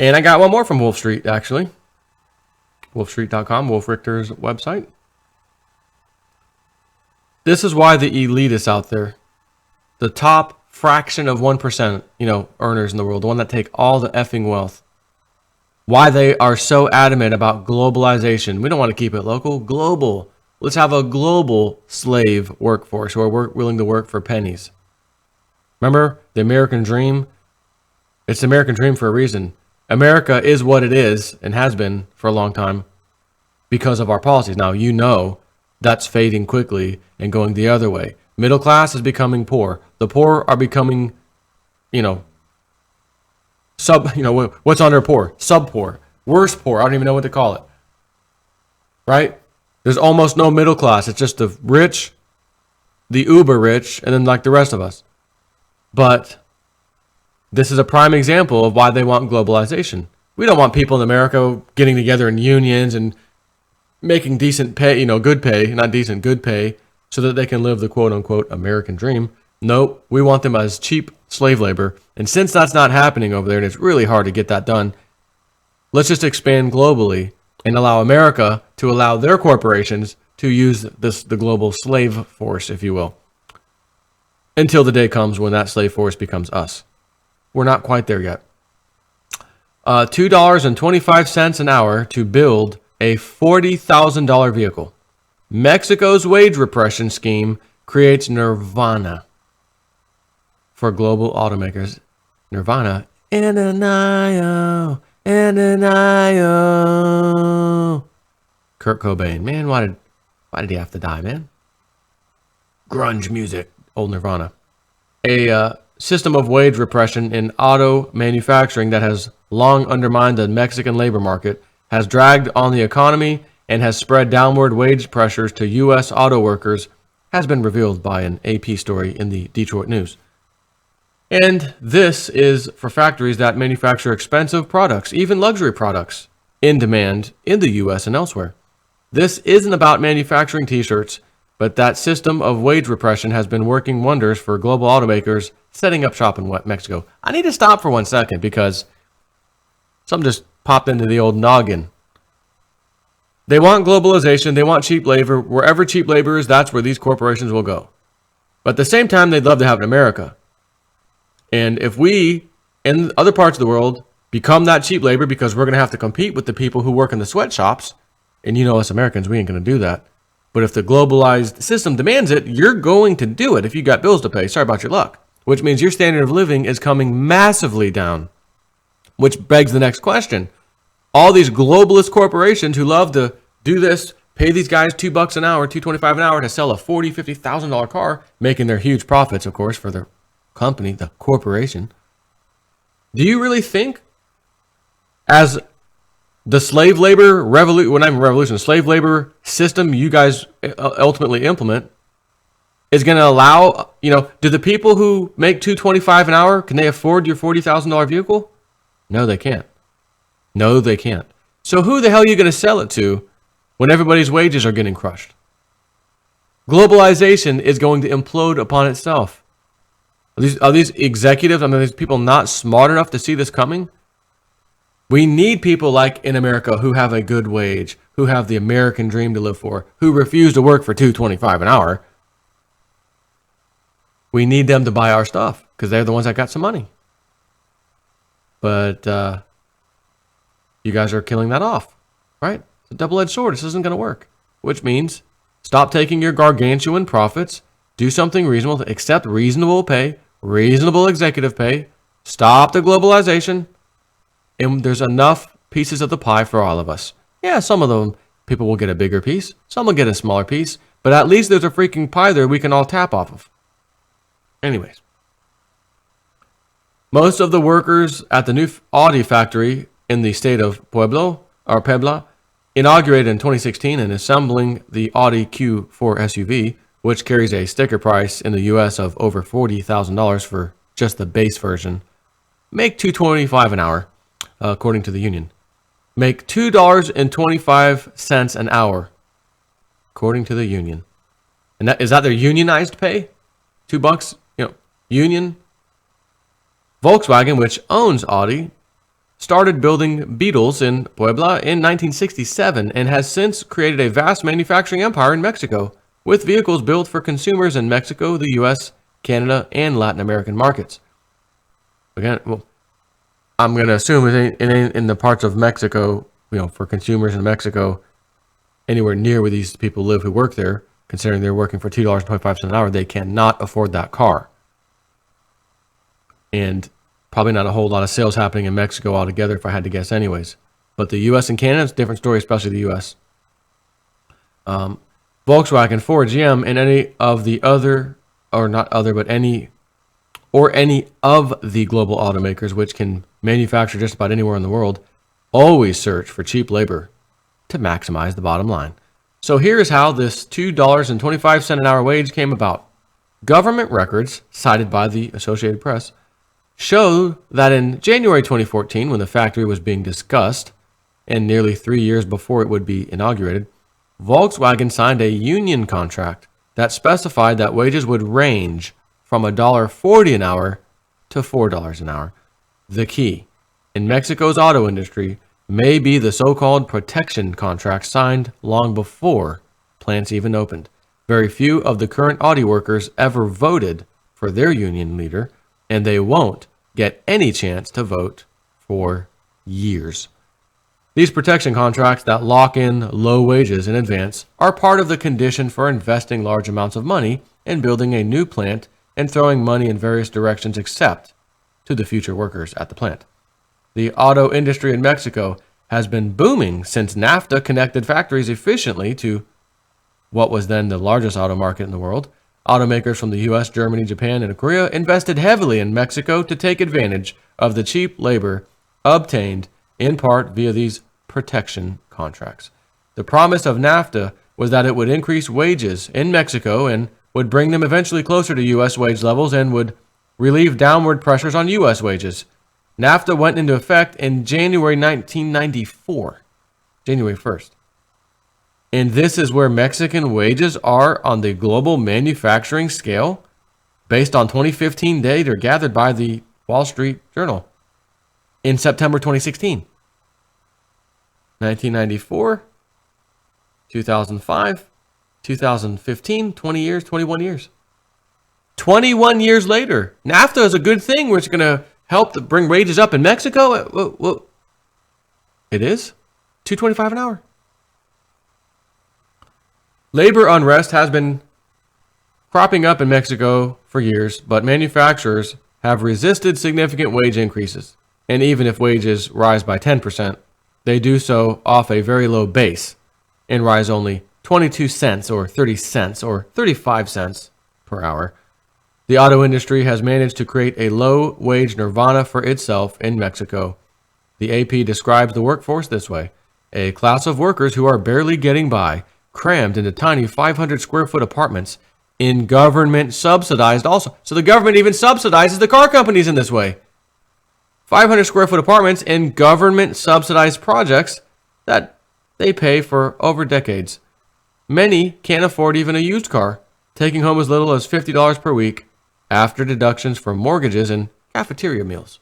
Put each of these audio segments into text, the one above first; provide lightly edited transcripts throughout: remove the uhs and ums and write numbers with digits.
And I got one more from Wolf Street, actually. Wolfstreet.com, Wolf Richter's website. This is why the elitists out there, the top fraction of 1%, earners in the world, the one that take all the effing wealth, why they are so adamant about globalization. We don't want to keep it local, global. Let's have a global slave workforce who are willing to work for pennies. Remember the American dream? It's the American dream for a reason. America is what it is and has been for a long time because of our policies. Now, that's fading quickly and going the other way. Middle class is becoming poor. The poor are becoming, what's under poor? Sub-poor. Worse poor. I don't even know what to call it. Right? There's almost no middle class. It's just the rich, the uber rich, and then like the rest of us. But this is a prime example of why they want globalization. We don't want people in America getting together in unions and making decent pay, good pay, not decent, good pay, so that they can live the quote-unquote American dream. Nope, we want them as cheap slave labor. And since that's not happening over there, and it's really hard to get that done, let's just expand globally and allow America to allow their corporations to use the global slave force, if you will, until the day comes when that slave force becomes us. We're not quite there yet. $2.25 an hour to build a $40,000 vehicle. Mexico's wage repression scheme creates nirvana for global automakers. Nirvana. Kurt Cobain. Man, why did he have to die, man? Grunge music. Old Nirvana. A system of wage repression in auto manufacturing that has long undermined the Mexican labor market, has dragged on the economy, and has spread downward wage pressures to U.S. auto workers, has been revealed by an AP story in the Detroit News. And this is for factories that manufacture expensive products, even luxury products, in demand in the U.S. and elsewhere. This isn't about manufacturing t-shirts, but that system of wage repression has been working wonders for global automakers setting up shop in Mexico. I need to stop for 1 second because something just popped into the old noggin. They want globalization. They want cheap labor. Wherever cheap labor is, that's where these corporations will go. But at the same time, they'd love to have it in America. And if we, in other parts of the world, become that cheap labor because we're going to have to compete with the people who work in the sweatshops, and us Americans, we ain't going to do that. But if the globalized system demands it, you're going to do it if you got bills to pay. Sorry about your luck. Which means your standard of living is coming massively down. Which begs the next question. All these globalist corporations who love to do this, pay these guys $2 an hour, $2.25 an hour to sell a $40,000, $50,000 car, making their huge profits, of course, for their company, the corporation. Do you really think as the slave labor slave labor system you guys ultimately implement is going to allow, do the people who make $2.25 an hour, can they afford your $40,000 vehicle? No, they can't. No, they can't. So who the hell are you going to sell it to when everybody's wages are getting crushed? Globalization is going to implode upon itself. Are these executives, are these people not smart enough to see this coming? We need people like in America who have a good wage, who have the American dream to live for, who refuse to work for $2.25 an hour. We need them to buy our stuff because they're the ones that got some money. But you guys are killing that off, right? It's a double-edged sword. This isn't going to work, which means stop taking your gargantuan profits, do something reasonable, accept reasonable pay, reasonable executive pay, stop the globalization, and there's enough pieces of the pie for all of us. Yeah, some of them, people will get a bigger piece, some will get a smaller piece, but at least there's a freaking pie there we can all tap off of. Anyways. Most of the workers at the new Audi factory in the state of Puebla, inaugurated in 2016 and assembling the Audi Q4 SUV, which carries a sticker price in the U.S. of over $40,000 for just the base version, make $2.25 an hour, according to the union. Make $2.25 an hour, according to the union. And is that their unionized pay? $2, union. Volkswagen, which owns Audi, started building Beetles in Puebla in 1967 and has since created a vast manufacturing empire in Mexico, with vehicles built for consumers in Mexico, the US, Canada, and Latin American markets. Again, well, I'm going to assume it ain't in the parts of Mexico, for consumers in Mexico, anywhere near where these people live who work there, considering they're working for $2.25 an hour, they cannot afford that car. And probably not a whole lot of sales happening in Mexico altogether, if I had to guess anyways. But the US and Canada, it's a different story, especially the US. Volkswagen, Ford, GM, and any of the other, or not other, but any of the global automakers which can manufacture just about anywhere in the world, always search for cheap labor to maximize the bottom line. So here is how this $2.25 an hour wage came about. Government records, cited by the Associated Press, show that in January 2014, when the factory was being discussed, and nearly 3 years before it would be inaugurated, Volkswagen signed a union contract that specified that wages would range from $1.40 an hour to $4 an hour. The key in Mexico's auto industry may be the so-called protection contract signed long before plants even opened. Very few of the current Audi workers ever voted for their union leader, and they won't get any chance to vote for years. These protection contracts that lock in low wages in advance are part of the condition for investing large amounts of money in building a new plant and throwing money in various directions except to the future workers at the plant. The auto industry in Mexico has been booming since NAFTA connected factories efficiently to what was then the largest auto market in the world. Automakers from the US, Germany, Japan, and Korea invested heavily in Mexico to take advantage of the cheap labor obtained in part via these protection contracts. The promise of NAFTA was that it would increase wages in Mexico and would bring them eventually closer to US wage levels and would relieve downward pressures on US wages. NAFTA went into effect in January 1994, January 1st. And this is where Mexican wages are on the global manufacturing scale, based on 2015 data gathered by the Wall Street Journal in September 2016. 1994, 2005, 2015, 20 years, 21 years. 21 years later, NAFTA is a good thing, which is going to help bring wages up in Mexico. Well, it is $2.25 an hour. Labor unrest has been cropping up in Mexico for years, but manufacturers have resisted significant wage increases. And even if wages rise by 10%, they do so off a very low base and rise only 22 cents or 30 cents or 35 cents per hour. The auto industry has managed to create a low-wage nirvana for itself in Mexico. The AP describes the workforce this way: a class of workers who are barely getting by, crammed into tiny 500-square-foot apartments in government-subsidized also. So the government even subsidizes the car companies in this way. 500-square-foot apartments in government-subsidized projects that they pay for over decades. Many can't afford even a used car, taking home as little as $50 per week after deductions for mortgages and cafeteria meals.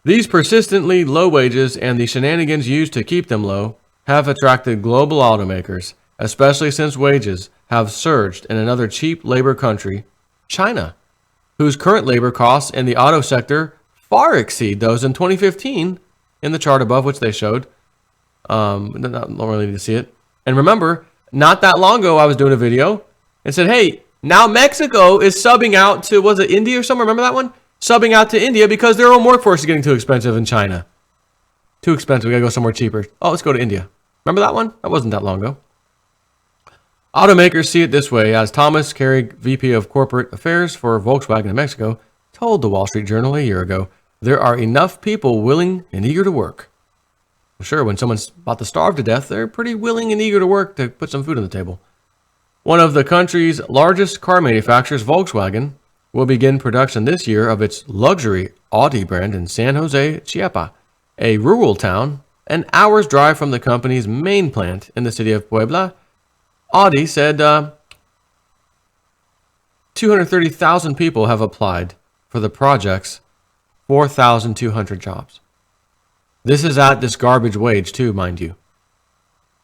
These persistently low wages and the shenanigans used to keep them low have attracted global automakers, especially since wages have surged in another cheap labor country, China, whose current labor costs in the auto sector far exceed those in 2015 in the chart above, which they showed. Not really need to see it. And remember, not that long ago, I was doing a video and said, hey, now Mexico is subbing out to, was it India or somewhere? Remember that one? Subbing out to India because their own workforce is getting too expensive in China. Too expensive. We got to go somewhere cheaper. Oh, let's go to India. Remember that one? That wasn't that long ago. Automakers see it this way, as Thomas Carrig, VP of Corporate Affairs for Volkswagen in Mexico, told the Wall Street Journal a year ago, there are enough people willing and eager to work. Well, sure, when someone's about to starve to death, they're pretty willing and eager to work to put some food on the table. One of the country's largest car manufacturers, Volkswagen, will begin production this year of its luxury Audi brand in San Jose, Chiapa, a rural town an hour's drive from the company's main plant in the city of Puebla. Audi said 230,000 people have applied for the project's 4,200 jobs. This is at this garbage wage too, mind you.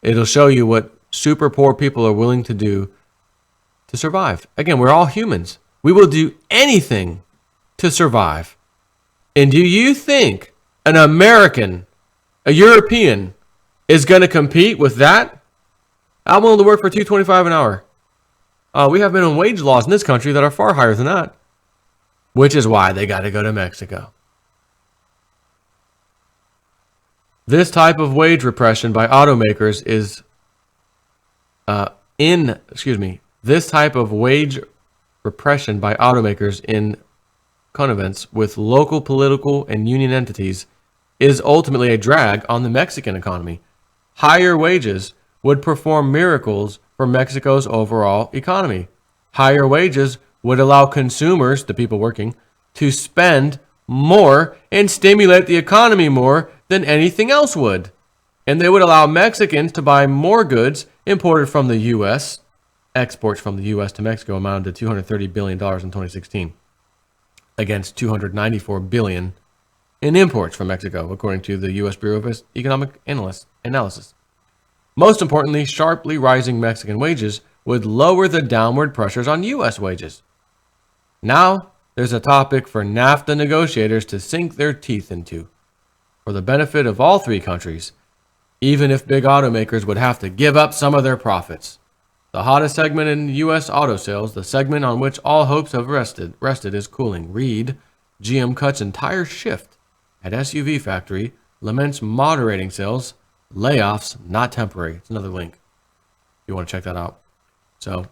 It'll show you what super poor people are willing to do to survive. Again, we're all humans. We will do anything to survive. And do you think an American, a European, is going to compete with that? I'm willing to work for $2.25 an hour. We have minimum wage laws in this country that are far higher than that, which is why they got to go to Mexico. This type of wage repression by automakers is this type of wage repression by automakers in connivance with local political and union entities is ultimately a drag on the Mexican economy. Higher wages would perform miracles for Mexico's overall economy. Higher wages would allow consumers, the people working, to spend more and stimulate the economy more than anything else would. And they would allow Mexicans to buy more goods imported from the U.S. Exports from the U.S. to Mexico amounted to $230 billion in 2016, against $294 billion in imports from Mexico, according to the U.S. Bureau of Economic Analysis. Most importantly, sharply rising Mexican wages would lower the downward pressures on U.S. wages. Now, there's a topic for NAFTA negotiators to sink their teeth into, for the benefit of all three countries, even if big automakers would have to give up some of their profits. The hottest segment in U.S. auto sales, the segment on which all hopes have rested is cooling. Read, GM cuts entire shift at SUV factory, laments moderating sales, layoffs not temporary. It's another link if you want to check that out. So